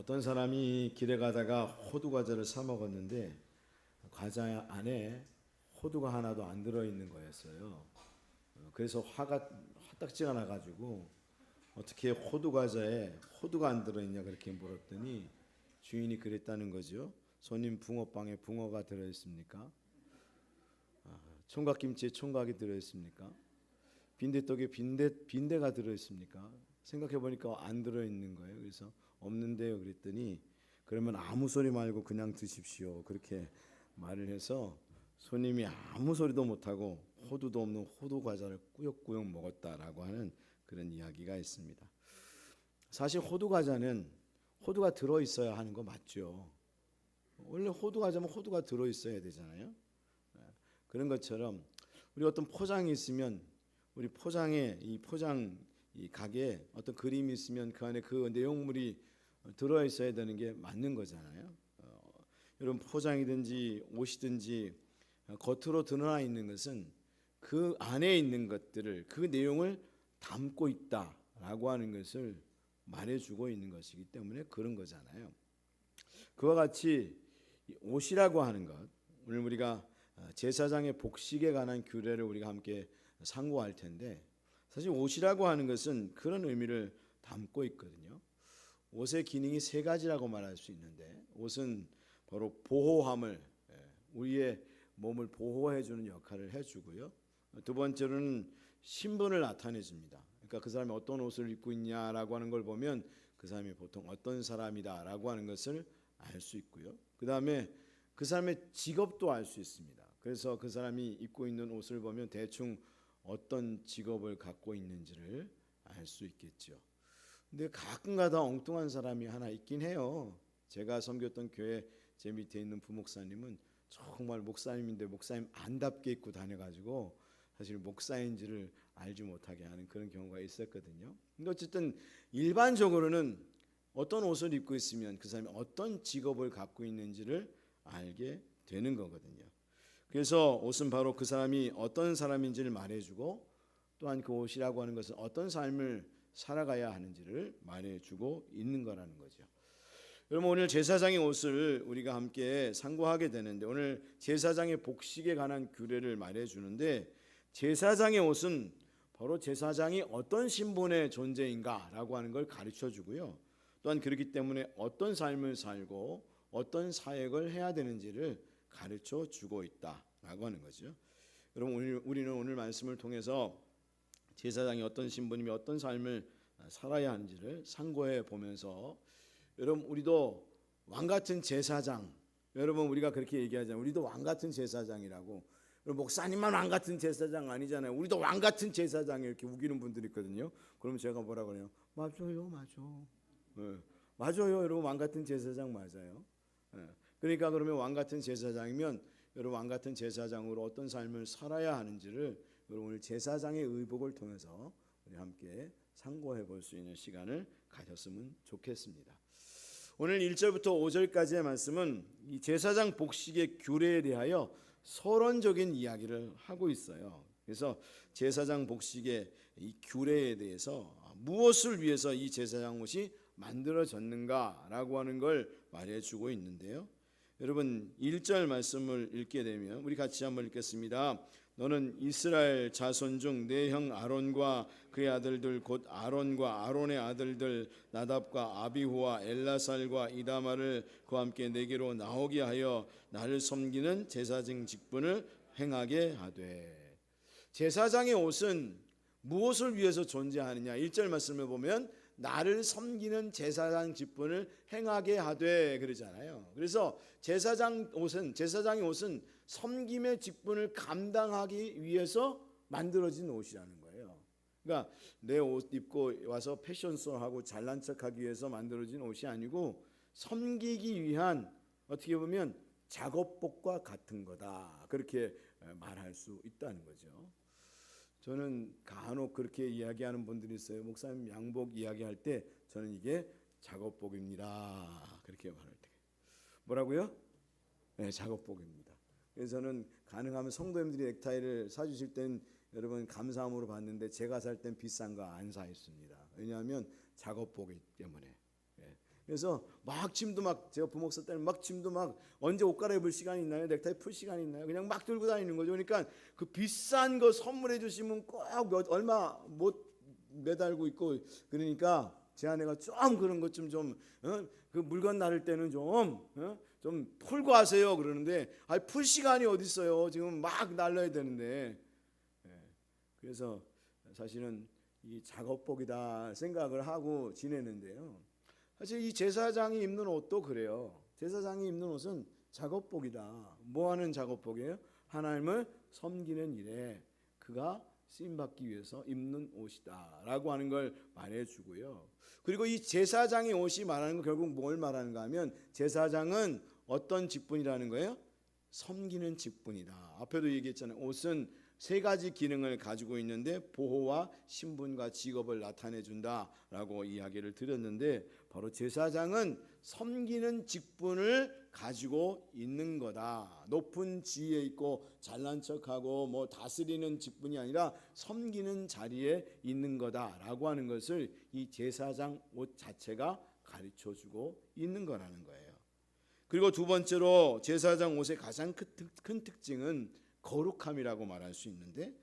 어떤 사람이 길에 가다가 호두 과자를 사 먹었는데 과자 안에 호두가 하나도 안 들어있는 거였어요. 그래서 화딱지가 나가지고 어떻게 호두 과자에 호두가 안 들어있냐 그렇게 물었더니 주인이 그랬다는 거죠. 손님 붕어빵에 붕어가 들어있습니까? 총각김치에 총각이 들어있습니까? 빈대떡에 빈대가 들어있습니까? 생각해 보니까 안 들어있는 거예요. 그래서 없는데요 그랬더니 그러면 아무 소리 말고 그냥 드십시오 그렇게 말을 해서 손님이 아무 소리도 못하고 호두도 없는 호두 과자를 꾸역꾸역 먹었다라고 하는 그런 이야기가 있습니다. 사실 호두 과자는 호두가 들어있어야 하는 거 맞죠. 원래 호두 과자면 호두가 들어있어야 되잖아요. 그런 것처럼 우리 어떤 포장이 있으면 우리 포장에 이 가게에 어떤 그림이 있으면 그 안에 그 내용물이 들어 있어야 되는 게 맞는 거잖아요. 여러분 포장이든지 옷이든지 겉으로 드러나 있는 것은 그 안에 있는 것들을 그 내용을 담고 있다라고 하는 것을 말해주고 있는 것이기 때문에 그런 거잖아요. 그와 같이 옷이라고 하는 것, 오늘 우리가 제사장의 복식에 관한 규례를 우리가 함께 상고할 텐데 사실 옷이라고 하는 것은 그런 의미를 담고 있거든요. 옷의 기능이 세 가지라고 말할 수 있는데 옷은 바로 보호함을 우리의 몸을 보호해 주는 역할을 해주고요. 두 번째로는 신분을 나타내 줍니다. 그러니까 그 사람이 어떤 옷을 입고 있냐라고 하는 걸 보면 그 사람이 보통 어떤 사람이다라고 하는 것을 알 수 있고요. 그 다음에 그 사람의 직업도 알 수 있습니다. 그래서 그 사람이 입고 있는 옷을 보면 대충 어떤 직업을 갖고 있는지를 알 수 있겠죠. 근데 가끔가다 엉뚱한 사람이 하나 있긴 해요. 제가 섬겼던 교회 제 밑에 있는 부목사님은 정말 목사님인데 목사님 안답게 입고 다녀가지고 사실 목사인지를 알지 못하게 하는 그런 경우가 있었거든요. 근데 어쨌든 일반적으로는 어떤 옷을 입고 있으면 그 사람이 어떤 직업을 갖고 있는지를 알게 되는 거거든요. 그래서 옷은 바로 그 사람이 어떤 사람인지를 말해주고 또한 그 옷이라고 하는 것은 어떤 삶을 살아가야 하는지를 말해주고 있는 거라는 거죠. 여러분 오늘 제사장의 옷을 우리가 함께 상고하게 되는데 오늘 제사장의 복식에 관한 규례를 말해주는데 제사장의 옷은 바로 제사장이 어떤 신분의 존재인가라고 하는 걸 가르쳐주고요. 또한 그렇기 때문에 어떤 삶을 살고 어떤 사역을 해야 되는지를 가르쳐주고 있다라고 하는 거죠. 여러분 우리는 오늘 말씀을 통해서 제사장이 어떤 신분이며 어떤 삶을 살아야 하는지를 상고해 보면서 여러분 우리도 왕같은 제사장, 여러분 우리가 그렇게 얘기하잖아요. 우리도 왕같은 제사장이라고. 여러분 목사님만 왕같은 제사장 아니잖아요. 우리도 왕같은 제사장 이렇게 우기는 분들이 있거든요. 그러면 제가 뭐라 그래요? 맞아요, 맞아. 네. 맞아요, 여러분 왕같은 제사장 맞아요. 네. 그러니까 그러면 왕같은 제사장이면 여러분 왕같은 제사장으로 어떤 삶을 살아야 하는지를 여러분 오늘 제사장의 의복을 통해서 우리 함께 상고해 볼 수 있는 시간을 가졌으면 좋겠습니다. 오늘 1절부터 5절까지의 말씀은 이 제사장 복식의 규례에 대하여 서론적인 이야기를 하고 있어요. 그래서 제사장 복식의 이 규례에 대해서 무엇을 위해서 이 제사장 옷이 만들어졌는가라고 하는 걸 말해주고 있는데요. 여러분 1절 말씀을 읽게 되면 우리 같이 한번 읽겠습니다. 너는 이스라엘 자손 중 내 형 아론과 그의 아들들 곧 아론과 아론의 아들들 나답과 아비후와 엘라살과 이다마를 그와 함께 내게로 나오게 하여 나를 섬기는 제사장 직분을 행하게 하되. 제사장의 옷은 무엇을 위해서 존재하느냐? 1절 말씀을 보면 나를 섬기는 제사장 직분을 행하게 하되 그러잖아요. 그래서 제사장의 옷은 섬김의 직분을 감당하기 위해서 만들어진 옷이라는 거예요. 그러니까 내 옷 입고 와서 패션쇼하고 잘난 척하기 위해서 만들어진 옷이 아니고 섬기기 위한 어떻게 보면 작업복과 같은 거다. 그렇게 말할 수 있다는 거죠. 저는 간혹 그렇게 이야기하는 분들이 있어요. 목사님 양복 이야기할 때 저는 이게 작업복입니다. 그렇게 말할 때 뭐라고요? 네, 작업복입니다. 그래서 저는 가능하면 성도님들이 넥타이를 사주실 때는 여러분 감사함으로 받는데 제가 살 땐 비싼 거 안 사했습니다. 왜냐하면 작업복이기 때문에. 그래서 막 짐도 막 제가 부목사 때는 막 짐도 막 언제 옷 갈아입을 시간이 있나요? 넥타이 풀 시간이 있나요? 그냥 막 들고 다니는 거죠. 그러니까 그 비싼 거 선물해 주시면 꼭 얼마 못 매달고 있고 그러니까 제 아내가 좀 그런 것 좀 그 물건 나를 때는 좀 풀고 하세요 그러는데 풀 시간이 어디 있어요? 지금 막 날라야 되는데. 그래서 사실은 이 작업복이다 생각을 하고 지내는데요. 사실 이 제사장이 입는 옷도 그래요. 제사장이 입는 옷은 작업복이다. 뭐 하는 작업복이에요? 하나님을 섬기는 일에 그가 쓰임받기 위해서 입는 옷이다 라고 하는 걸 말해주고요. 그리고 이 제사장의 옷이 말하는 건 결국 뭘 말하는가 하면 제사장은 어떤 직분이라는 거예요? 섬기는 직분이다. 앞에도 얘기했잖아요. 옷은 세 가지 기능을 가지고 있는데 보호와 신분과 직업을 나타내 준다라고 이야기를 드렸는데 바로 제사장은 섬기는 직분을 가지고 있는 거다. 높은 지위에 있고 잘난 척하고 뭐 다스리는 직분이 아니라 섬기는 자리에 있는 거다라고 하는 것을 이 제사장 옷 자체가 가르쳐주고 있는 거라는 거예요. 그리고 두 번째로 제사장 옷의 가장 큰 특징은 거룩함이라고 말할 수 있는데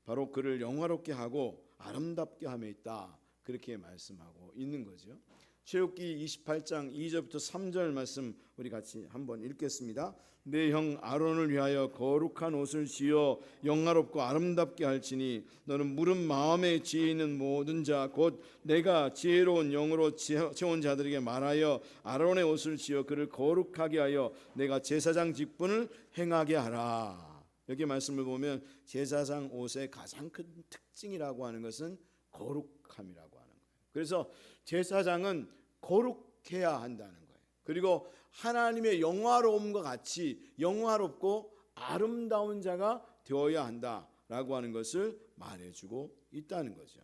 바로 그를 영화롭게 하고 아름답게 함에 있다 그렇게 말씀하고 있는 거죠. 출애굽기 28장 2절부터 3절 말씀 우리 같이 한번 읽겠습니다. 내 형 아론을 위하여 거룩한 옷을 지어 영화롭고 아름답게 할지니 너는 물은 마음에 지혜 있는 모든 자 곧 내가 지혜로운 영으로 채운 자들에게 말하여 아론의 옷을 지어 그를 거룩하게 하여 내가 제사장 직분을 행하게 하라. 여기 말씀을 보면 제사장 옷의 가장 큰 특징이라고 하는 것은 거룩함이라고 하는 거예요. 그래서 제사장은 거룩해야 한다는 거예요. 그리고 하나님의 영화로움과 같이 영화롭고 아름다운 자가 되어야 한다라고 하는 것을 말해주고 있다는 거죠.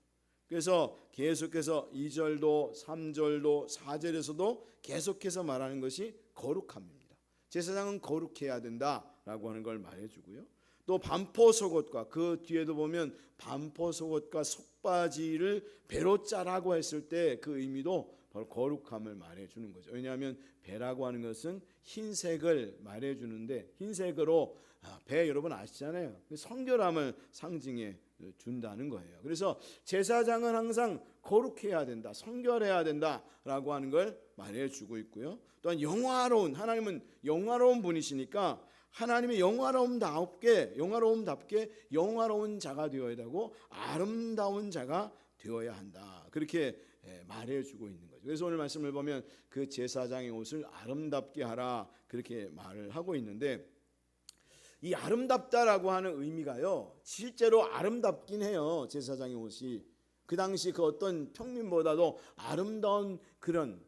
그래서 계속해서 2절도 3절도 4절에서도 계속해서 말하는 것이 거룩함입니다. 제사장은 거룩해야 된다라고 하는 걸 말해주고요. 또 반포 속옷과 그 뒤에도 보면 반포 속옷과 속바지를 배로 짜라고 했을 때 그 의미도 바로 거룩함을 말해주는 거죠. 왜냐하면 배라고 하는 것은 흰색을 말해주는데 흰색으로 배 여러분 아시잖아요. 성결함을 상징해 준다는 거예요. 그래서 제사장은 항상 거룩해야 된다, 성결해야 된다라고 하는 걸 말해주고 있고요. 또한 하나님은 영화로운 분이시니까 하나님의 영화로움답게 영화로운 자가 되어야 되고 아름다운 자가 되어야 한다. 그렇게 말해주고 있는 거죠. 그래서 오늘 말씀을 보면 그 제사장의 옷을 아름답게 하라 그렇게 말을 하고 있는데 이 아름답다라고 하는 의미가요. 실제로 아름답긴 해요. 제사장의 옷이 그 당시 그 어떤 평민보다도 아름다운 그런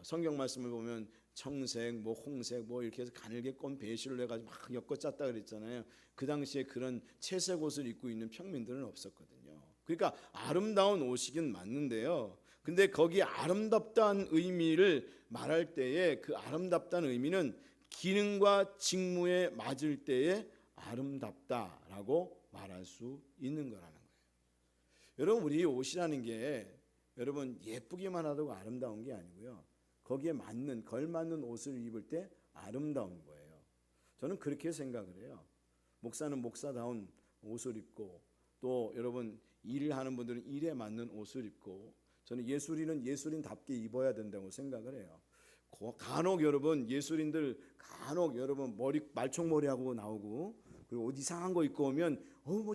성경 말씀을 보면 청색, 홍색, 이렇게 해서 가늘게 꼰 배실로 해가지고 막 엮어 짰다 그랬잖아요. 그 당시에 그런 채색 옷을 입고 있는 평민들은 없었거든요. 그러니까 아름다운 옷이긴 맞는데요. 근데 거기 아름답다는 의미를 말할 때에 그 아름답다는 의미는 기능과 직무에 맞을 때에 아름답다라고 말할 수 있는 거라는 거예요. 여러분 우리 옷이라는 게 여러분 예쁘기만 하다고 아름다운 게 아니고요. 거기에 걸맞는 옷을 입을 때 아름다운 거예요. 저는 그렇게 생각을 해요. 목사는 목사다운 옷을 입고 또 여러분 일을 하는 분들은 일에 맞는 옷을 입고 저는 예술인은 예술인답게 입어야 된다고 생각을 해요. 간혹 여러분 예술인들 여러분 말총머리하고 나오고 그리고 옷 이상한 거 입고 오면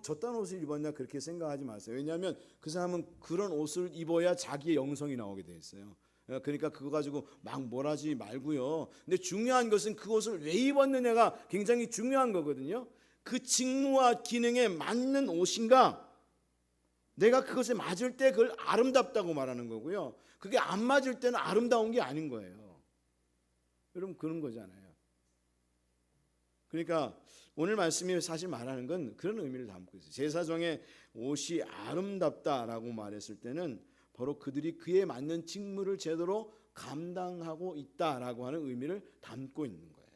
저딴 옷을 입었냐 그렇게 생각하지 마세요. 왜냐하면 그 사람은 그런 옷을 입어야 자기의 영성이 나오게 돼 있어요. 그러니까 그거 가지고 막 뭘하지 말고요. 근데 중요한 것은 그 옷을 왜 입었느냐가 굉장히 중요한 거거든요. 그 직무와 기능에 맞는 옷인가? 내가 그것에 맞을 때 그걸 아름답다고 말하는 거고요. 그게 안 맞을 때는 아름다운 게 아닌 거예요. 여러분 그런 거잖아요. 그러니까 오늘 말씀이 사실 말하는 건 그런 의미를 담고 있어요. 제사장의 옷이 아름답다라고 말했을 때는 바로 그들이 그에 맞는 직무를 제대로 감당하고 있다라고 하는 의미를 담고 있는 거예요.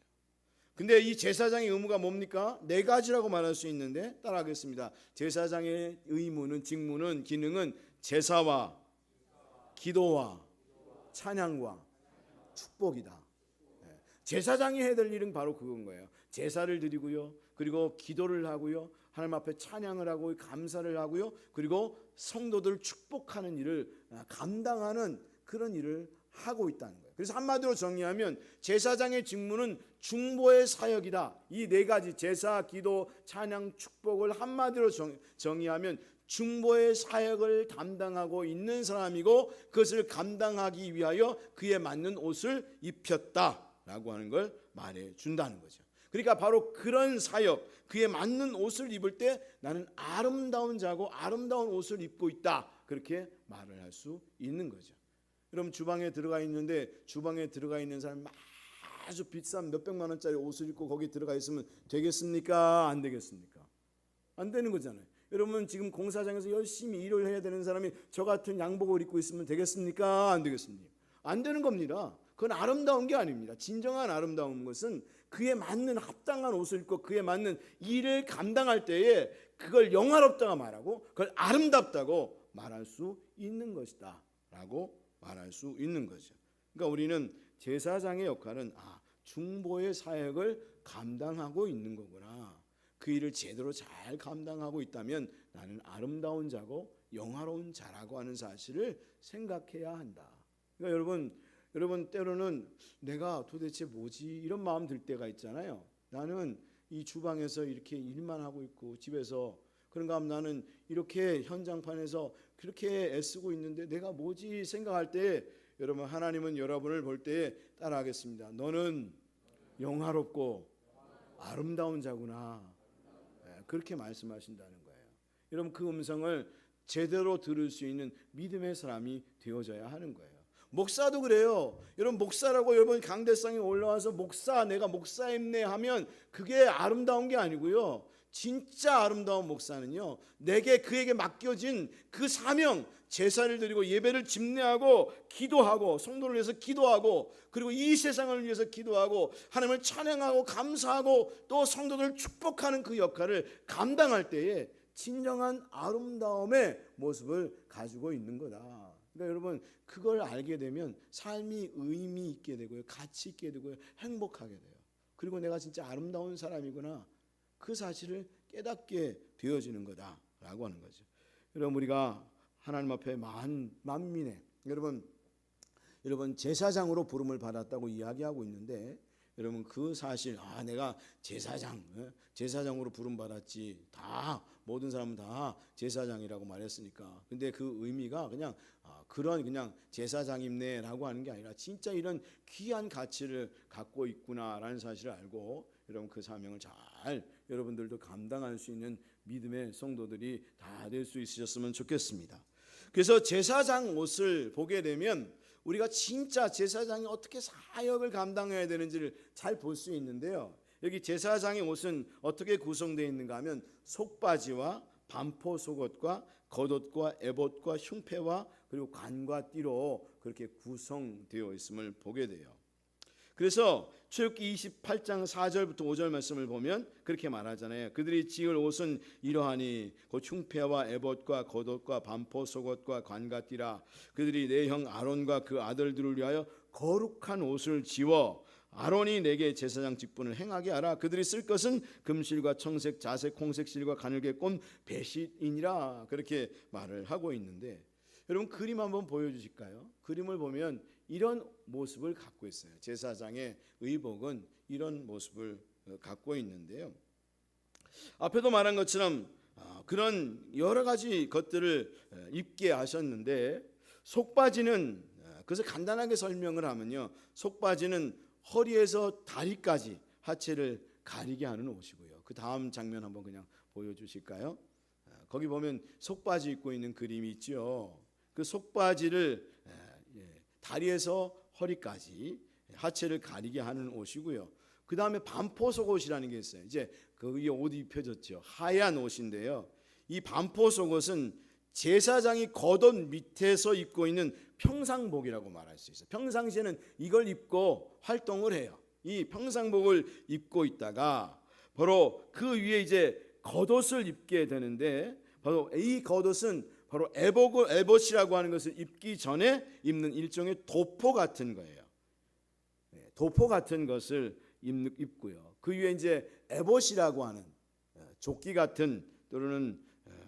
근데 이 제사장의 의무가 뭡니까? 네 가지라고 말할 수 있는데 따라하겠습니다. 제사장의 직무는 기능은 제사와 기도와 찬양과 축복이다. 제사장이 해야 될 일은 바로 그건 거예요. 제사를 드리고요, 그리고 기도를 하고요, 하나님 앞에 찬양을 하고 감사를 하고요, 그리고 성도들 축복하는 일을 감당하는 그런 일을 하고 있다는 거예요. 그래서 한마디로 정리하면 제사장의 직무는 중보의 사역이다. 이 네 가지 제사, 기도, 찬양, 축복을 한마디로 정의하면 중보의 사역을 담당하고 있는 사람이고, 그것을 감당하기 위하여 그에 맞는 옷을 입혔다라고 하는 걸 말해 준다는 거죠. 그러니까 바로 그런 사역, 그에 맞는 옷을 입을 때 나는 아름다운 자고 아름다운 옷을 입고 있다, 그렇게 말을 할 수 있는 거죠. 여러분, 주방에 들어가 있는데 주방에 들어가 있는 사람이 아주 비싼 몇백만 원짜리 옷을 입고 거기 들어가 있으면 되겠습니까? 안 되겠습니까? 안 되는 거잖아요. 여러분, 지금 공사장에서 열심히 일을 해야 되는 사람이 저 같은 양복을 입고 있으면 되겠습니까? 안 되겠습니까? 안 되는 겁니다. 그건 아름다운 게 아닙니다. 진정한 아름다운 것은 그에 맞는 합당한 옷을 입고 그에 맞는 일을 감당할 때에 그걸 영화롭다고 말하고 그걸 아름답다고 말할 수 있는 것이다 라고 말할 수 있는 거죠. 그러니까 우리는 제사장의 역할은 중보의 사역을 감당하고 있는 거구나, 그 일을 제대로 잘 감당하고 있다면 나는 아름다운 자고 영화로운 자라고 하는 사실을 생각해야 한다. 그러니까 여러분 때로는 내가 도대체 뭐지 이런 마음 들 때가 있잖아요. 나는 이 주방에서 이렇게 일만 하고 있고 집에서 그런가 하면 나는 이렇게 현장판에서 그렇게 애쓰고 있는데 내가 뭐지 생각할 때, 여러분, 하나님은 여러분을 볼 때 따라하겠습니다. 너는 영화롭고 아름다운 자구나, 그렇게 말씀하신다는 거예요. 여러분, 그 음성을 제대로 들을 수 있는 믿음의 사람이 되어져야 하는 거예요. 목사도 그래요. 여러분, 목사라고 여러분 강대상에 올라와서 목사, 내가 목사임네 하면 그게 아름다운 게 아니고요. 진짜 아름다운 목사는요, 그에게 맡겨진 그 사명, 제사를 드리고 예배를 집례하고 기도하고 성도를 위해서 기도하고 그리고 이 세상을 위해서 기도하고 하나님을 찬양하고 감사하고 또 성도들을 축복하는 그 역할을 감당할 때에 진정한 아름다움의 모습을 가지고 있는 거다. 그러니까 여러분, 그걸 알게 되면 삶이 의미 있게 되고요, 가치 있게 되고요, 행복하게 돼요. 그리고 내가 진짜 아름다운 사람이구나, 그 사실을 깨닫게 되어지는 거다라고 하는 거죠. 여러분, 우리가 하나님 앞에 만민의 여러분 제사장으로 부름을 받았다고 이야기하고 있는데, 여러분 그 사실, 내가 제사장으로 부름 받았지, 다 모든 사람은 다 제사장이라고 말했으니까. 근데 그 의미가 그냥 그냥 제사장임네라고 하는 게 아니라 진짜 이런 귀한 가치를 갖고 있구나라는 사실을 알고, 여러분 그 사명을 잘 여러분들도 감당할 수 있는 믿음의 성도들이 다 될 수 있으셨으면 좋겠습니다. 그래서 제사장 옷을 보게 되면 우리가 진짜 제사장이 어떻게 사역을 감당해야 되는지를 잘 볼 수 있는데요. 여기 제사장의 옷은 어떻게 구성되어 있는가 하면 속바지와 반포 속옷과 겉옷과 에봇과 흉패와 그리고 관과 띠로 그렇게 구성되어 있음을 보게 돼요. 그래서 출애굽기 28장 4절부터 5절 말씀을 보면 그렇게 말하잖아요. 그들이 지을 옷은 이러하니 곧 흉패와 에봇과 겉옷과 반포 속옷과 관과 띠라. 그들이 내 형 아론과 그 아들들을 위하여 거룩한 옷을 지워 아론이 내게 제사장 직분을 행하게 하라. 그들이 쓸 것은 금실과 청색, 자색, 홍색 실과 가늘게 꼰 배실이니라. 그렇게 말을 하고 있는데, 여러분 그림 한번 보여주실까요? 그림을 보면 이런 모습을 갖고 있어요. 제사장의 의복은 이런 모습을 갖고 있는데요. 앞에도 말한 것처럼 그런 여러 가지 것들을 입게 하셨는데, 속바지는, 그래서 간단하게 설명을 하면요, 속바지는 허리에서 다리까지 하체를 가리게 하는 옷이고요. 그 다음 장면 한번 그냥 보여주실까요? 거기 보면 속바지 입고 있는 그림이 있죠. 그 속바지를 다리에서 허리까지 하체를 가리게 하는 옷이고요. 그 다음에 반포 속옷이라는 게 있어요. 이제 거기에 옷이 입혀졌죠. 하얀 옷인데요. 이 반포 속옷은 제사장이 겉옷 밑에서 입고 있는 평상복이라고 말할 수 있어요. 평상시에는 이걸 입고 활동을 해요. 이 평상복을 입고 있다가 바로 그 위에 이제 겉옷을 입게 되는데, 바로 이 겉옷은 바로 에봇이라고 하는 것을 입기 전에 입는 일종의 도포 같은 거예요. 도포 같은 것을 입고요. 그 위에 이제 에봇이라고 하는 조끼 같은 또는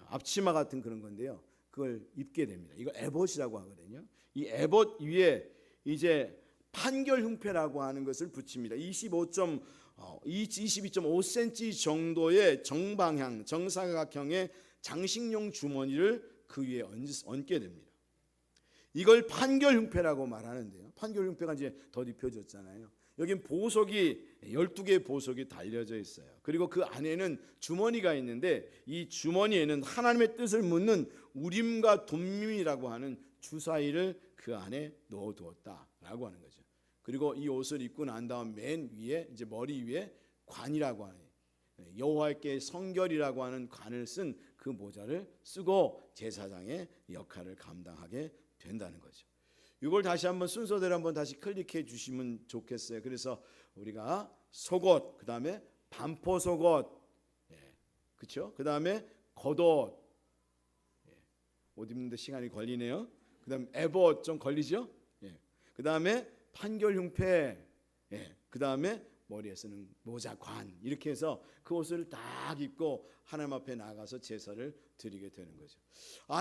앞치마 같은 그런 건데요. 그걸 입게 됩니다. 이거 에봇이라고 하거든요. 이 에봇 위에 이제 판결 흉패라고 하는 것을 붙입니다. 22.5cm 정도의 정방향, 정사각형의 장식용 주머니를 그 위에 얹게 됩니다. 이걸 판결 흉패라고 말하는데요. 판결 흉패가 이제 덧입혀졌잖아요. 여긴 보석이 12개의 보석이 달려져 있어요. 그리고 그 안에는 주머니가 있는데 이 주머니에는 하나님의 뜻을 묻는 우림과 둠밈이라고 하는 주사위를 그 안에 넣어두었다라고 하는 거죠. 그리고 이 옷을 입고 난 다음 맨 위에 이제 머리 위에 관이라고 하는 여호와께 성결이라고 하는 관을 쓴 그 모자를 쓰고 제사장의 역할을 감당하게 된다는 거죠. 이걸 다시 한번 순서대로 한번 다시 클릭해 주시면 좋겠어요. 그래서 우리가 속옷, 그 다음에 반포 속옷, 그렇죠? 그 다음에 겉옷, 옷 입는데 시간이 걸리네요. 그 다음에 에봇 좀 걸리죠? 그 다음에 판결 흉패, 그 다음에 머리에 쓰는 모자관, 이렇게 해서 그 옷을 딱 입고 하나님 앞에 나가서 제사를 드리게 되는 거죠.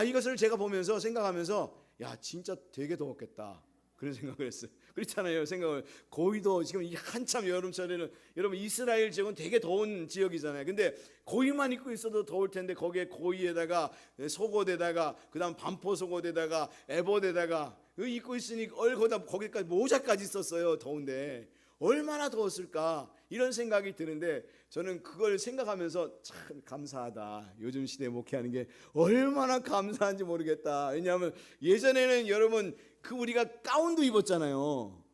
이것을 제가 보면서 생각하면서 야 진짜 되게 더웠겠다 그런 생각을 했어요. 그렇잖아요. 생각을 고위도 지금 이 한참 여름철에는 여러분 이스라엘 지역은 되게 더운 지역이잖아요. 근데 고위만 입고 있어도 더울 텐데 거기에 고위에다가 속옷에다가 그다음 반포 속옷에다가 에봇에다가 입고 있으니 거기까지 모자까지 썼어요. 더운데 얼마나 더웠을까 이런 생각이 드는데 저는 그걸 생각하면서 참 감사하다. 요즘 시대에 목회하는 게 얼마나 감사한지 모르겠다. 왜냐하면 예전에는 여러분 우리가 가운도 입었잖아요.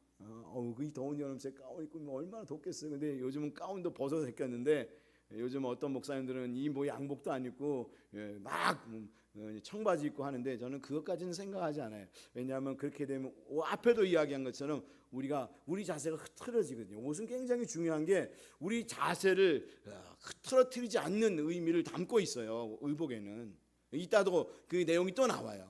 그 더운 여름새 가운 입고 얼마나 덥겠어요. 근데 요즘은 가운도 벗어서 벗겼는데 요즘 어떤 목사님들은 이 양복도 안 입고 막 청바지 입고 하는데 저는 그것까지는 생각하지 않아요. 왜냐하면 그렇게 되면 앞에도 이야기한 것처럼 우리 자세가 흐트러지거든요. 옷은 굉장히 중요한 게 우리 자세를 흐트러뜨리지 않는 의미를 담고 있어요. 의복에는 이따도 그 내용이 또 나와요.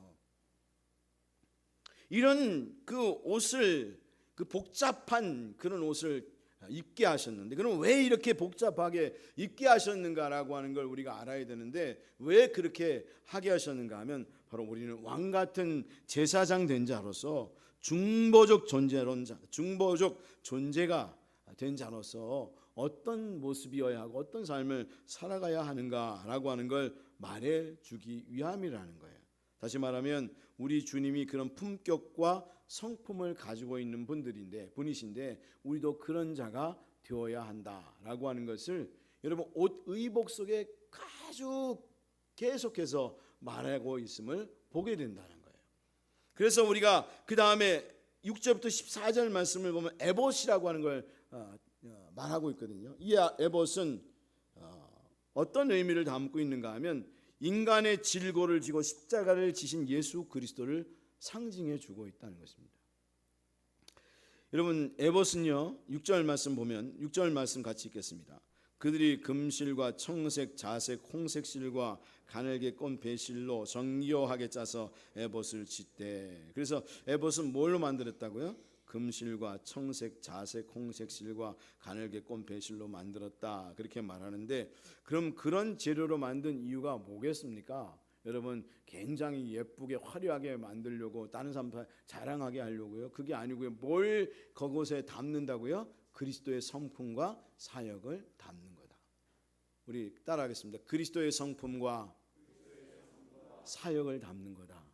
이런 그 옷을 그 복잡한 그런 옷을 입게 하셨는데 그럼 왜 이렇게 복잡하게 입게 하셨는가라고 하는 걸 우리가 알아야 되는데 왜 그렇게 하게 하셨는가 하면 바로 우리는 왕 같은 제사장 된 자로서 중보적 존재가 된 자로서 어떤 모습이어야 하고 어떤 삶을 살아가야 하는가라고 하는 걸 말해주기 위함이라는 거예요. 다시 말하면 우리 주님이 그런 품격과 성품을 가지고 있는 분이신데 우리도 그런 자가 되어야 한다라고 하는 것을 여러분 옷 의복 속에 아주 계속해서 말하고 있음을 보게 된다는 거예요. 그래서 우리가 그 다음에 6절부터 14절 말씀을 보면 에봇이라고 하는 걸 말하고 있거든요. 이 에봇은 어떤 의미를 담고 있는가 하면 인간의 질고를 지고 십자가를 지신 예수 그리스도를 상징해 주고 있다는 것입니다. 여러분 에봇은요 6절 말씀 보면 6절 말씀 같이 읽겠습니다. 그들이 금실과 청색, 자색, 홍색 실과 가늘게 꼰 배실로 정교하게 짜서 에봇을 짓대. 그래서 에봇은 뭘로 만들었다고요? 금실과 청색, 자색, 홍색 실과 가늘게 꼰 배실로 만들었다. 그렇게 말하는데 그럼 그런 재료로 만든 이유가 뭐겠습니까? 여러분 굉장히 예쁘게 화려하게 만들려고 다른 사람 자랑하게 하려고요? 그게 아니고요. 뭘 그곳에 담는다고요? 그리스도의 성품과 사역을 담는 거다. 우리 따라하겠습니다. 그리스도의 성품과 사역을 담는 거다.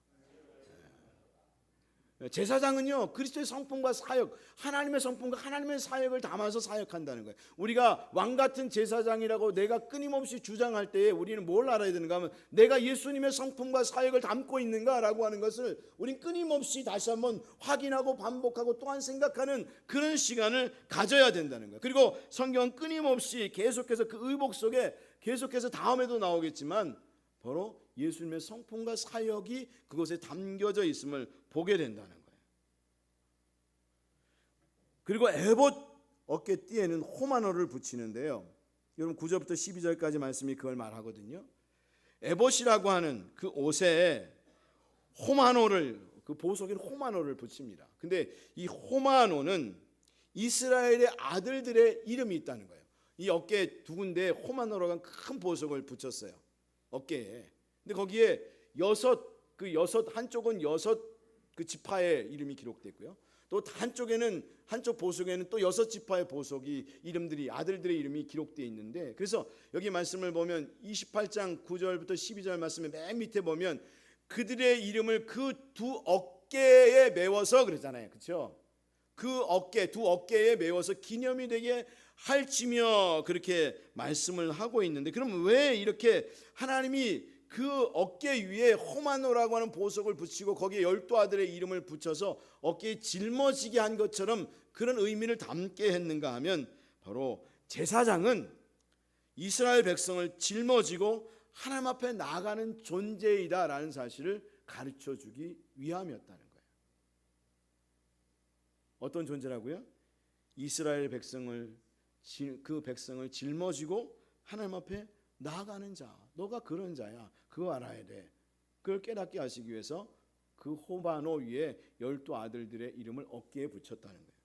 제사장은요 그리스도의 성품과 사역, 하나님의 성품과 하나님의 사역을 담아서 사역한다는 거예요. 우리가 왕같은 제사장이라고 내가 끊임없이 주장할 때에 우리는 뭘 알아야 되는가 하면 내가 예수님의 성품과 사역을 담고 있는가라고 하는 것을 우린 끊임없이 다시 한번 확인하고 반복하고 또한 생각하는 그런 시간을 가져야 된다는 거예요. 그리고 성경은 끊임없이 계속해서 그 의복 속에 계속해서 다음에도 나오겠지만 바로 예수님의 성품과 사역이 그것에 담겨져 있음을 보게 된다는 거예요. 그리고 에봇 어깨띠에는 호마노를 붙이는데요. 여러분 9절부터 12절까지 말씀이 그걸 말하거든요. 에봇이라고 하는 그 옷에 호마노를 그 보석인 호마노를 붙입니다. 근데 이 호마노는 이스라엘의 아들들의 이름이 있다는 거예요. 이 어깨에 두 군데 호마노라고 하는 큰 보석을 붙였어요. 어깨에. 근데 거기에 한쪽은 여섯 그 지파의 이름이 기록되어 있고요. 또 한쪽 보석에는 또 6지파의 보석이 이름들이 아들들의 이름이 기록되어 있는데, 그래서 여기 말씀을 보면 28장 9절부터 12절 말씀에 맨 밑에 보면 그들의 이름을 그 두 어깨에 메워서 그러잖아요. 그렇죠? 두 어깨에 메워서 기념이 되게 할지며 그렇게 말씀을 하고 있는데, 그럼 왜 이렇게 하나님이 그 어깨 위에 호마노라고 하는 보석을 붙이고 거기에 12아들의 이름을 붙여서 어깨에 짊어지게 한 것처럼 그런 의미를 담게 했는가 하면, 바로 제사장은 이스라엘 백성을 짊어지고 하나님 앞에 나아가는 존재이다라는 사실을 가르쳐주기 위함이었다는 거예요. 어떤 존재라고요? 이스라엘 백성을 짊어지고 하나님 앞에 나아가는 자. 너가 그런 자야. 그거 알아야 돼. 그걸 깨닫게 하시기 위해서 그 호마노 위에 12아들들의 이름을 어깨에 붙였다는 거예요.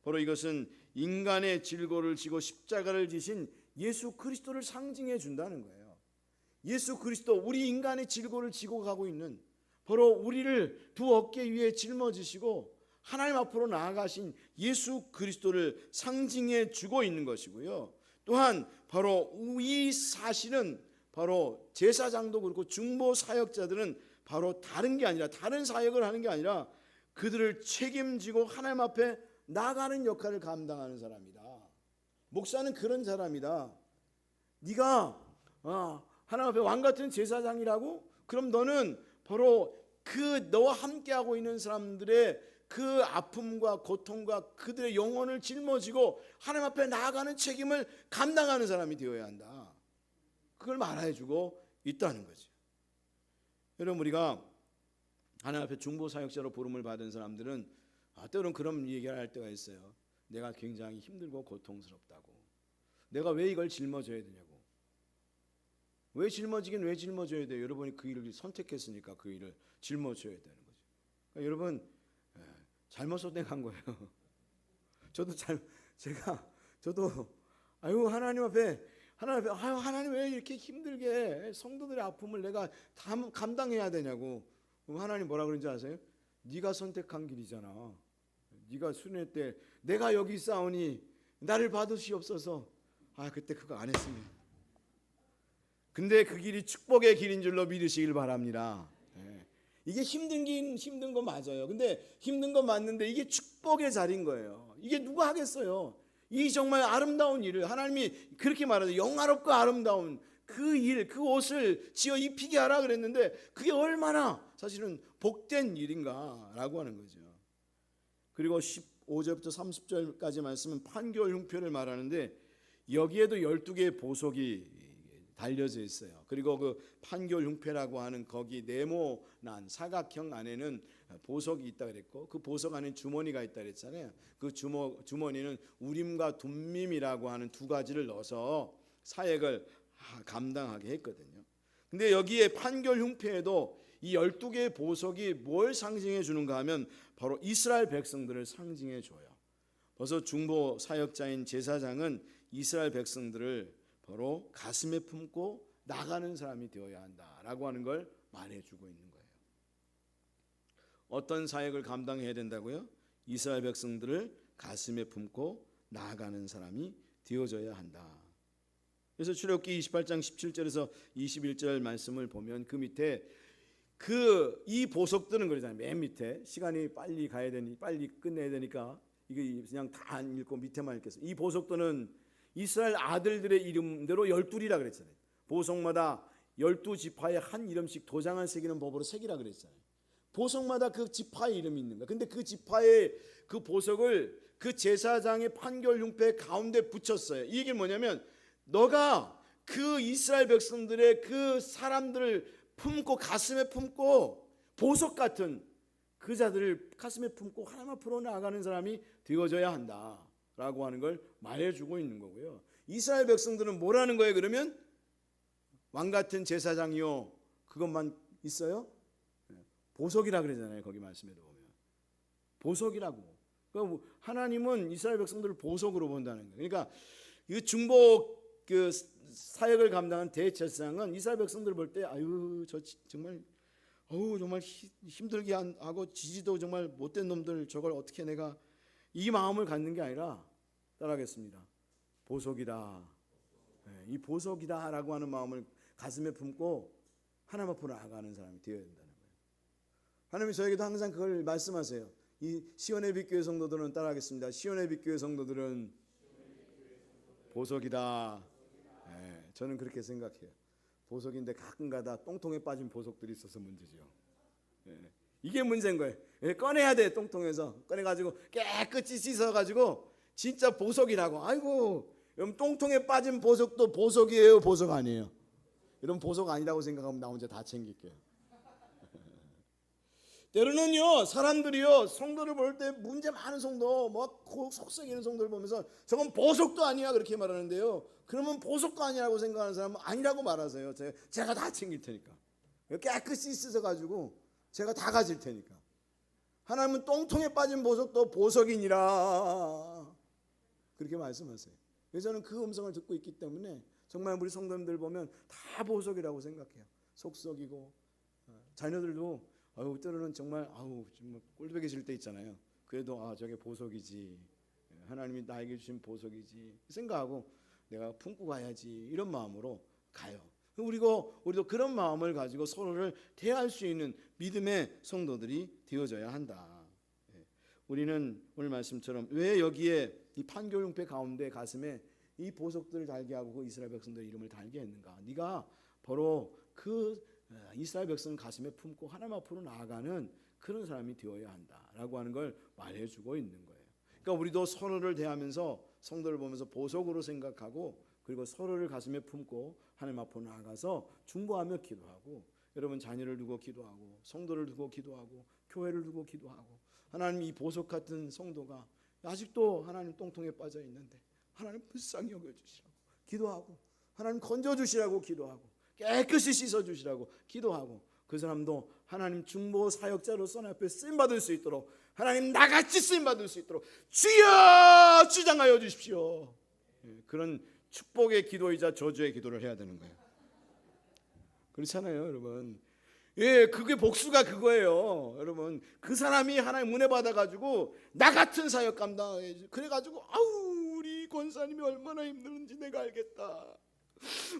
바로 이것은 인간의 질고를 지고 십자가를 지신 예수 그리스도를 상징해 준다는 거예요. 예수 그리스도, 우리 인간의 질고를 지고 가고 있는, 바로 우리를 두 어깨 위에 짊어지시고 하나님 앞으로 나아가신 예수 그리스도를 상징해 주고 있는 것이고요. 또한 바로 이 사실은 바로 제사장도 그렇고 중보 사역자들은 바로 다른 사역을 하는 게 아니라 그들을 책임지고 하나님 앞에 나아가는 역할을 감당하는 사람이다. 목사는 그런 사람이다. 네가 하나님 앞에 왕 같은 제사장이라고? 그럼 너는 바로 그 너와 함께하고 있는 사람들의 그 아픔과 고통과 그들의 영혼을 짊어지고 하나님 앞에 나아가는 책임을 감당하는 사람이 되어야 한다. 그걸 말해주고 있다는 거죠. 여러분, 우리가 하나님 앞에 중보사역자로 부름을 받은 사람들은 때로는 그런 얘기를 할 때가 있어요. 내가 굉장히 힘들고 고통스럽다고. 내가 왜 이걸 짊어져야 되냐고. 왜 짊어져야 돼요? 여러분이 그 일을 선택했으니까 그 일을 짊어져야 되는 거죠. 그러니까 여러분, 잘못 선택한 거예요. 저도 하나님 앞에 하나님 왜 이렇게 힘들게 성도들의 아픔을 내가 감당해야 되냐고. 하나님 뭐라 그런지 아세요? 네가 선택한 길이잖아. 네가 순회 때 내가 여기 있사오니 나를 받으시옵소서. 그때 그거 안 했습니다. 근데 그 길이 축복의 길인 줄로 믿으시길 바랍니다. 이게 힘든 거 맞아요. 근데 힘든 거 맞는데 이게 축복의 자리인 거예요. 이게 누가 하겠어요? 이 정말 아름다운 일을 하나님이 그렇게 말하죠. 영화롭고 아름다운 그 일, 그 옷을 지어 입히게 하라 그랬는데 그게 얼마나 사실은 복된 일인가라고 하는 거죠. 그리고 15절부터 30절까지 말씀은 판결 흉표를 말하는데 여기에도 12개의 보석이 달려져 있어요. 그리고 그 판결 흉패라고 하는 거기 네모난 사각형 안에는 보석이 있다 그랬고, 그 보석 안에 주머니가 있다 그랬잖아요. 그 주머니는 우림과 둠밈이라고 하는 두 가지를 넣어서 사역을 감당하게 했거든요. 근데 여기에 판결 흉패에도 이 12개의 보석이 뭘 상징해 주는가 하면 바로 이스라엘 백성들을 상징해 줘요. 벌써 중보 사역자인 제사장은 이스라엘 백성들을 바로 가슴에 품고 나가는 사람이 되어야 한다라고 하는 걸 말해주고 있는 거예요. 어떤 사역을 감당해야 된다고요? 이스라엘 백성들을 가슴에 품고 나아가는 사람이 되어져야 한다. 그래서 출애굽기 28장 17절에서 21절 말씀을 보면 그 밑에 이 보석들은 그러잖아요. 맨 밑에 시간이 빨리 가야 되니 빨리 끝내야 되니까 이게 그냥 다 안 읽고 밑에만 읽겠어요. 이 보석들은 이스라엘 아들들의 이름대로 12이라 그랬잖아요. 보석마다 12지파에 한 이름씩 도장을 새기는 법으로 새기라 그랬잖아요. 보석마다 그 지파의 이름이 있는 거예요. 근데 그 지파의 그 보석을 그 제사장의 판결 흉패 가운데 붙였어요. 이 얘기는 뭐냐면 너가 그 이스라엘 백성들의 그 사람들을 품고 가슴에 품고 보석 같은 그 자들을 가슴에 품고 하나님 앞으로 나아가는 사람이 되어져야 한다라고 하는 걸 말해주고 있는 거고요. 이스라엘 백성들은 뭐라는 거예요? 그러면 왕 같은 제사장이요 그것만 있어요? 보석이라 그러잖아요. 거기 말씀에도 보면 보석이라고. 하나님은 이스라엘 백성들을 보석으로 본다는 거예요. 그러니까 이 중보 그 사역을 감당한 대제사장은 이스라엘 백성들을 볼 때 아유 저 정말 정말 힘들게 하고 지지도 정말 못된 놈들 저걸 어떻게 내가 이 마음을 갖는 게 아니라 따라하겠습니다. 보석이다. 이 보석이다라고 하는 마음을 가슴에 품고 하나님 앞으로 나아가는 사람이 되어야 된다는 거예요. 하나님이 저에게도 항상 그걸 말씀하세요. 이 시온의 빛 교회 성도들은 따라하겠습니다. 시온의 빛 교회 성도들은 보석이다. 저는 그렇게 생각해요. 보석인데 가끔가다 똥통에 빠진 보석들이 있어서 문제죠. 이게 문제인 거예요. 꺼내야 돼. 똥통에서 꺼내가지고 깨끗이 씻어가지고 진짜 보석이라고. 아이고 여러분 똥통에 빠진 보석도 보석이에요, 보석 아니에요? 이런 보석 아니라고 생각하면 나 혼자 다 챙길게요. 때로는요 사람들이요 성도를 볼 때 문제 많은 성도 속썩이는 성도를 보면서 저건 보석도 아니야 그렇게 말하는데요. 그러면 보석도 아니라고 생각하는 사람은 아니라고 말하세요. 제가 다 챙길 테니까. 깨끗이 씻어가지고 제가 다 가질 테니까. 하나님은 똥통에 빠진 보석도 보석이니라 그렇게 말씀하세요. 그래서 저는 그 음성을 듣고 있기 때문에 정말 우리 성도님들 보면 다 보석이라고 생각해요. 속썩이고 자녀들도 때로는 정말 꼴보기 싫을 때 있잖아요. 그래도 저게 보석이지, 하나님이 나에게 주신 보석이지 생각하고 내가 품고 가야지 이런 마음으로 가요. 우리도 그런 마음을 가지고 서로를 대할 수 있는 믿음의 성도들이 되어져야 한다. 우리는 오늘 말씀처럼 왜 여기에 이 판교흉패 가운데 가슴에 이 보석들을 달게 하고 그 이스라엘 백성들의 이름을 달게 했는가? 네가 바로 그 이스라엘 백성을 가슴에 품고 하나님 앞으로 나아가는 그런 사람이 되어야 한다라고 하는 걸 말해주고 있는 거예요. 그러니까 우리도 서로를 대하면서 성도를 보면서 보석으로 생각하고 그리고 서로를 가슴에 품고 하나님 앞으로 나아가서 중보하며 기도하고 여러분 자녀를 두고 기도하고 성도를 두고 기도하고 교회를 두고 기도하고 하나님 이 보석 같은 성도가 아직도 하나님 똥통에 빠져 있는데 하나님 불쌍히 여겨주시라고 기도하고 하나님 건져주시라고 기도하고 깨끗이 씻어주시라고 기도하고 그 사람도 하나님 중보 사역자로서 앞에 쓰임받을 수 있도록 하나님 나같이 쓰임받을 수 있도록 주여 주장하여 주십시오. 그런 축복의 기도이자 저주의 기도를 해야 되는 거예요. 그렇잖아요 여러분. 그게 복수가 그거예요. 여러분 그 사람이 하나님 은혜 받아가지고 나 같은 사역 감당해 그래가지고 우리 권사님이 얼마나 힘드는지 내가 알겠다.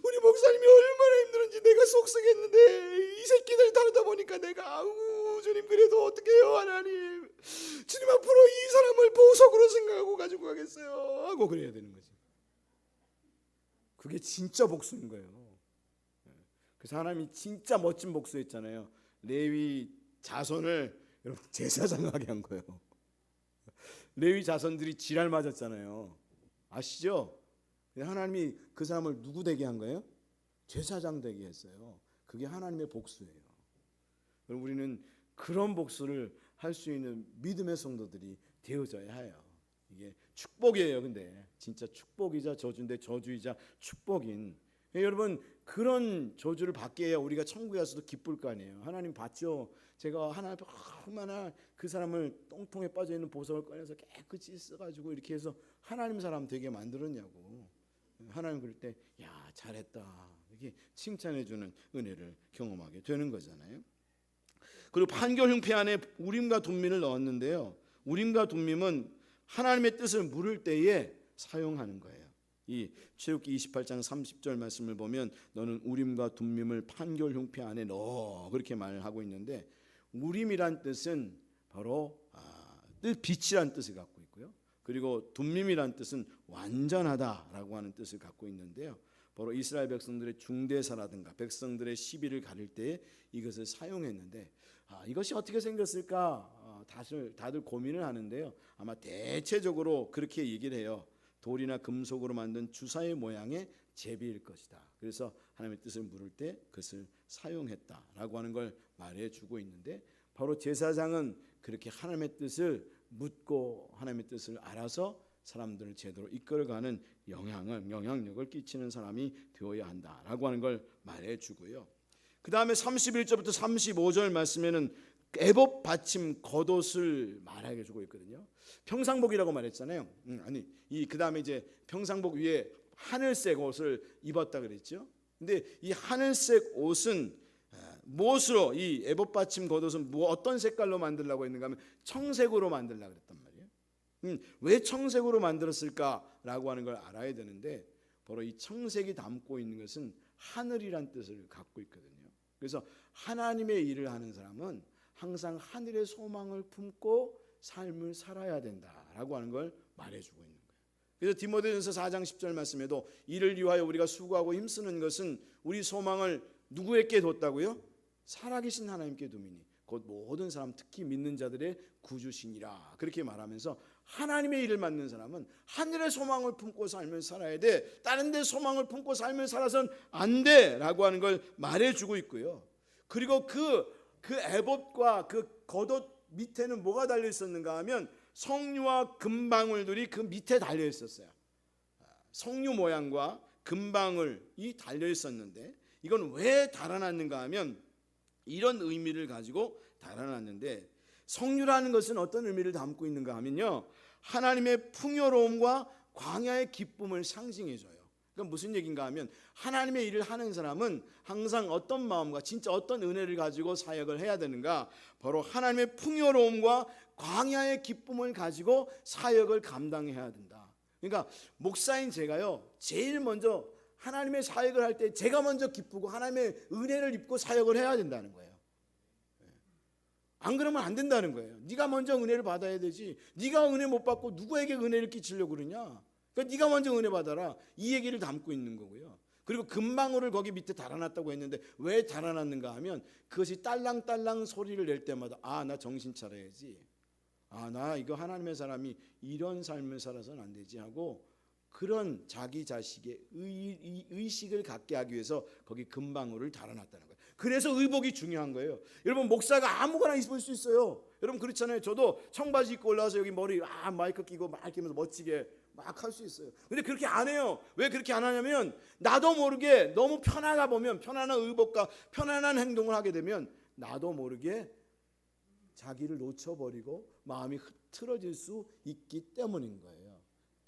우리 목사님이 얼마나 힘드는지 내가 속썩했는데 이 새끼들 다루다 보니까 내가 주님 그래도 어떻게 해요 하나님. 주님 앞으로 이 사람을 보석으로 생각하고 가지고 가겠어요 하고 그래야 되는 거지. 그게 진짜 복수인 거예요. 그래서 하나님이 진짜 멋진 복수했잖아요. 레위 자손을 여러분 제사장하게 한 거예요. 레위 자손들이 지랄 맞았잖아요. 아시죠? 하나님이 그 사람을 누구 되게 한 거예요? 제사장 되게 했어요. 그게 하나님의 복수예요. 우리는 그런 복수를 할 수 있는 믿음의 성도들이 되어져야 해요. 이게 축복이에요. 근데 진짜 축복이자 저주인데 저주이자 축복인 여러분 그런 저주를 받게 해야 우리가 천국에 가서도 기쁠 거 아니에요. 하나님 봤죠? 제가 하나님 얼마나 그 사람을 똥통에 빠져있는 보석을 꺼내서 깨끗이 써가지고 이렇게 해서 하나님 사람 되게 만들었냐고. 하나님 그럴 때 야 잘했다 이렇게 칭찬해주는 은혜를 경험하게 되는 거잖아요. 그리고 판결흉패 안에 우림과 둠밈을 넣었는데요. 우림과 둠밈은 하나님의 뜻을 물을 때에 사용하는 거예요. 이 출애굽기 28장 30절 말씀을 보면 너는 우림과 둠밈을 판결흉패 안에 넣어 그렇게 말을 하고 있는데 우림이란 뜻은 바로 빛이란 뜻을 갖고 있고요. 그리고 둠밈이란 뜻은 완전하다라고 하는 뜻을 갖고 있는데요. 바로 이스라엘 백성들의 중대사라든가 백성들의 시비를 가릴 때 이것을 사용했는데 이것이 어떻게 생겼을까 다들 고민을 하는데요. 아마 대체적으로 그렇게 얘기를 해요. 돌이나 금속으로 만든 주사의 모양의 제비일 것이다. 그래서 하나님의 뜻을 물을 때 그것을 사용했다라고 하는 걸 말해주고 있는데 바로 제사장은 그렇게 하나님의 뜻을 묻고 하나님의 뜻을 알아서 사람들을 제대로 이끌어가는 영향력을 끼치는 사람이 되어야 한다라고 하는 걸 말해주고요. 그 다음에 31절부터 35절 말씀에는 애법 받침 겉옷을 말하게 주고 있거든요. 평상복이라고 말했잖아요. 아니 이 그다음에 이제 평상복 위에 하늘색 옷을 입었다 그랬죠. 근데 이 하늘색 옷은 무엇으로, 이 애법 받침 겉옷은 어떤 색깔로 만들려고 했는가 하면 청색으로 만들려고 그랬단 말이에요. 왜 청색으로 만들었을까라고 하는 걸 알아야 되는데, 바로 이 청색이 담고 있는 것은 하늘이란 뜻을 갖고 있거든요. 그래서 하나님의 일을 하는 사람은 항상 하늘의 소망을 품고 삶을 살아야 된다라고 하는 걸 말해주고 있는 거예요. 그래서 디모데전서 4장 10절 말씀에도 이를 위하여 우리가 수고하고 힘쓰는 것은 우리 소망을 누구에게 뒀다고요? 살아계신 하나님께 두미니 곧 모든 사람 특히 믿는 자들의 구주시니라, 그렇게 말하면서 하나님의 일을 맡는 사람은 하늘의 소망을 품고 삶을 살아야 돼. 다른 데 소망을 품고 삶을 살아서는 안 돼라고 하는 걸 말해주고 있고요. 그리고 그 애봇과 그 겉옷 밑에는 뭐가 달려 있었는가 하면 석류와 금방울들이 그 밑에 달려 있었어요. 석류 모양과 금방울이 달려 있었는데, 이건 왜 달아났는가 하면 이런 의미를 가지고 달아났는데, 석류라는 것은 어떤 의미를 담고 있는가 하면요, 하나님의 풍요로움과 광야의 기쁨을 상징해줘요. 그러니까 무슨 얘기인가 하면 하나님의 일을 하는 사람은 항상 어떤 마음과 진짜 어떤 은혜를 가지고 사역을 해야 되는가, 바로 하나님의 풍요로움과 광야의 기쁨을 가지고 사역을 감당해야 된다. 그러니까 목사인 제가요, 제일 먼저 하나님의 사역을 할 때 제가 먼저 기쁘고 하나님의 은혜를 입고 사역을 해야 된다는 거예요. 안 그러면 안 된다는 거예요. 네가 먼저 은혜를 받아야 되지, 네가 은혜 못 받고 누구에게 은혜를 끼치려고 그러냐. 그러니까 네가 먼저 은혜 받아라, 이 얘기를 담고 있는 거고요. 그리고 금방울을 거기 밑에 달아놨다고 했는데 왜 달아놨는가 하면 그것이 딸랑딸랑 소리를 낼 때마다 아, 나 정신 차려야지, 아, 나 이거 하나님의 사람이 이런 삶을 살아서는 안 되지 하고, 그런 자기 자식의 의식을 갖게 하기 위해서 거기 금방울을 달아놨다는 거예요. 그래서 의복이 중요한 거예요. 여러분, 목사가 아무거나 입을 수 있어요. 여러분 그렇잖아요. 저도 청바지 입고 올라와서 여기 머리 마이크 끼고 막 이렇게 멋지게 막 할 수 있어요. 근데 그렇게 안 해요. 왜 그렇게 안 하냐면 나도 모르게 너무 편하다 보면, 편안한 의복과 편안한 행동을 하게 되면 나도 모르게 자기를 놓쳐버리고 마음이 흐트러질 수 있기 때문인 거예요.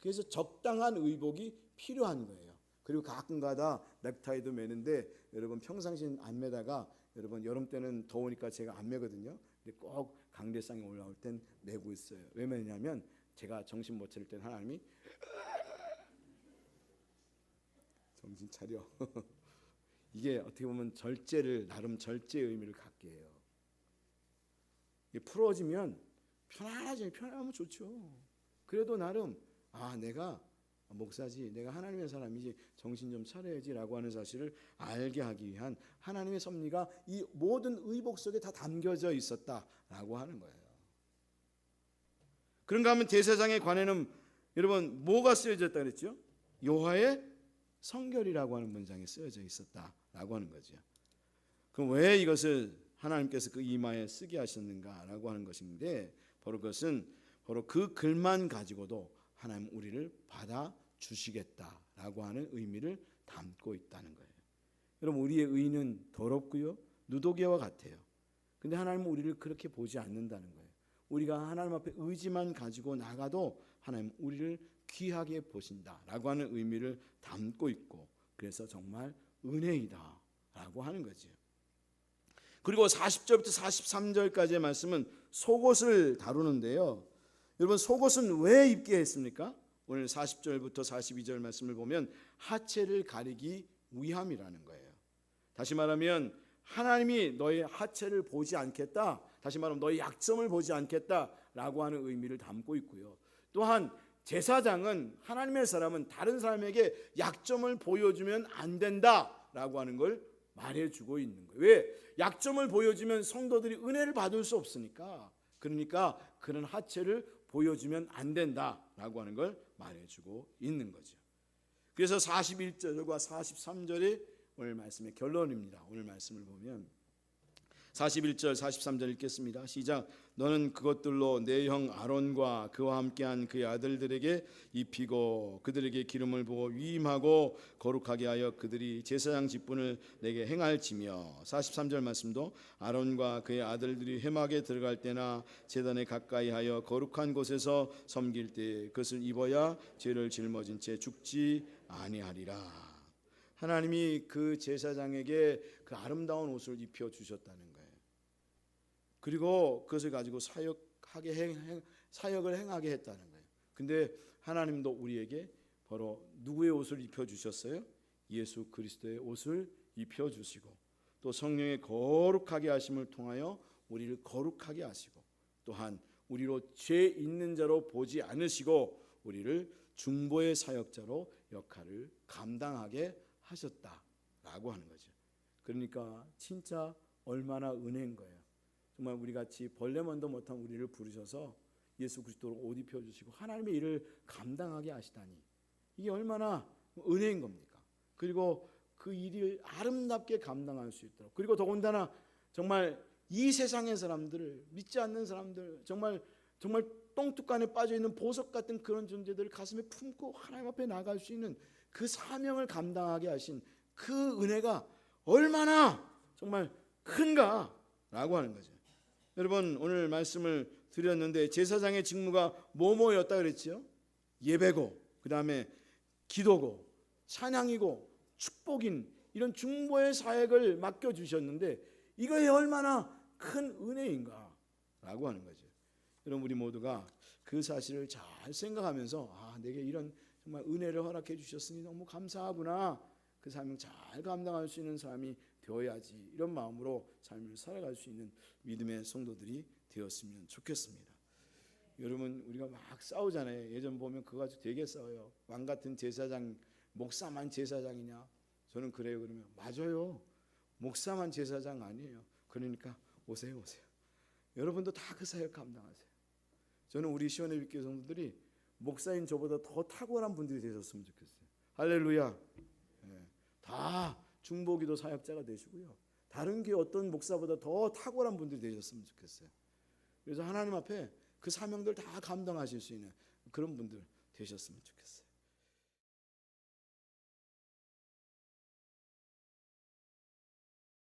그래서 적당한 의복이 필요한 거예요. 그리고 가끔가다 넥타이도 매는데 여러분 평상시엔 안 매다가 여러분 여름 때는 더우니까 제가 안 매거든요. 근데 꼭 강대상에 올라올 땐 매고 있어요. 왜 매냐면 제가 정신 못 차릴 땐 하나님이 정신 차려. 이게 어떻게 보면 절제를, 나름 절제의 의미를 갖게 해요. 이게 풀어지면 편안하면 좋죠. 그래도 나름 내가 목사지, 내가 하나님의 사람이지, 정신 좀 차려야지라고 하는 사실을 알게 하기 위한 하나님의 섭리가 이 모든 의복 속에 다 담겨져 있었다라고 하는 거예요. 그런가 하면 제사장의 관에는 여러분 뭐가 쓰여졌다 그랬죠? 여호와의 성결이라고 하는 문장이 쓰여져 있었다라고 하는 거죠. 그럼 왜 이것을 하나님께서 그 이마에 쓰게 하셨는가라고 하는 것인데, 바로 그것은 바로 그 글만 가지고도 하나님 우리를 받아주시겠다라고 하는 의미를 담고 있다는 거예요. 여러분, 우리의 의는 더럽고요, 누더기와 같아요. 근데 하나님은 우리를 그렇게 보지 않는다는 거예요. 우리가 하나님 앞에 의지만 가지고 나가도 하나님 우리를 귀하게 보신다라고 하는 의미를 담고 있고, 그래서 정말 은혜이다라고 하는 거죠. 그리고 40절부터 43절까지의 말씀은 속옷을 다루는데요. 여러분, 속옷은 왜 입게 했습니까? 오늘 40절부터 42절 말씀을 보면 하체를 가리기 위함이라는 거예요. 다시 말하면 하나님이 너의 하체를 보지 않겠다, 다시 말하면 너의 약점을 보지 않겠다라고 하는 의미를 담고 있고요. 또한 제사장은, 하나님의 사람은 다른 사람에게 약점을 보여주면 안 된다라고 하는 걸 말해주고 있는 거예요. 왜? 약점을 보여주면 성도들이 은혜를 받을 수 없으니까. 그러니까 그런 하체를 보여주면 안 된다라고 하는 걸 말해주고 있는 거죠. 그래서 41절과 43절이 오늘 말씀의 결론입니다. 오늘 말씀을 보면 41절 43절 읽겠습니다. 시작. 너는 그것들로 내 형 아론과 그와 함께한 그의 아들들에게 입히고 그들에게 기름을 부어 위임하고 거룩하게 하여 그들이 제사장 직분을 내게 행할지며. 43절 말씀도 아론과 그의 아들들이 회막에 들어갈 때나 제단에 가까이 하여 거룩한 곳에서 섬길 때 그것을 입어야 죄를 짊어진 채 죽지 아니하리라. 하나님이 그 제사장에게 그 아름다운 옷을 입혀 주셨다는 거예요. 그리고 그것을 가지고 사역을 행하게 했다는 거예요. 근데 하나님도 우리에게 바로 누구의 옷을 입혀 주셨어요? 예수 그리스도의 옷을 입혀 주시고 또 성령의 거룩하게 하심을 통하여 우리를 거룩하게 하시고 또한 우리로 죄 있는 자로 보지 않으시고 우리를 중보의 사역자로 역할을 감당하게 하셨다라고 하는 거죠. 그러니까 진짜 얼마나 은혜인 거예요. 정말 우리 같이 벌레만도 못한 우리를 부르셔서 예수 그리스도로 옷 입혀 주시고 하나님의 일을 감당하게 하시다니 이게 얼마나 은혜인 겁니까? 그리고 그 일을 아름답게 감당할 수 있도록 그리고 더군다나 정말 이 세상의 사람들을 믿지 않는 사람들 정말 똥뚜껑에 빠져 있는 보석 같은 그런 존재들을 가슴에 품고 하나님 앞에 나갈 수 있는 그 사명을 감당하게 하신 그 은혜가 얼마나 정말 큰가라고 하는 거죠. 여러분 오늘 말씀을 드렸는데 제사장의 직무가 뭐였다 그랬지요? 예배고 그 다음에 기도고 찬양이고 축복인 이런 중보의 사역을 맡겨주셨는데 이거에 얼마나 큰 은혜인가라고 하는 거죠. 여러분 우리 모두가 그 사실을 잘 생각하면서 내게 이런 정말 은혜를 허락해 주셨으니 너무 감사하구나. 그 사명 잘 감당할 수 있는 사람이 되어야지. 이런 마음으로 삶을 살아갈 수 있는 믿음의 성도들이 되었으면 좋겠습니다. 여러분 우리가 막 싸우잖아요. 예전 보면 그거 가지고 되게 싸워요. 왕 같은 제사장, 목사만 제사장이냐? 저는 그래요. 그러면 맞아요. 목사만 제사장 아니에요. 그러니까 오세요. 여러분도 다 그 사역 감당하세요. 저는 우리 시원의 빛교회 성도들이 목사인 저보다 더 탁월한 분들이 되셨으면 좋겠어요. 할렐루야. 다 중보기도 사역자가 되시고요. 다른 교회 어떤 목사보다 더 탁월한 분들이 되셨으면 좋겠어요. 그래서 하나님 앞에 그 사명들 다 감당하실 수 있는 그런 분들 되셨으면 좋겠어요.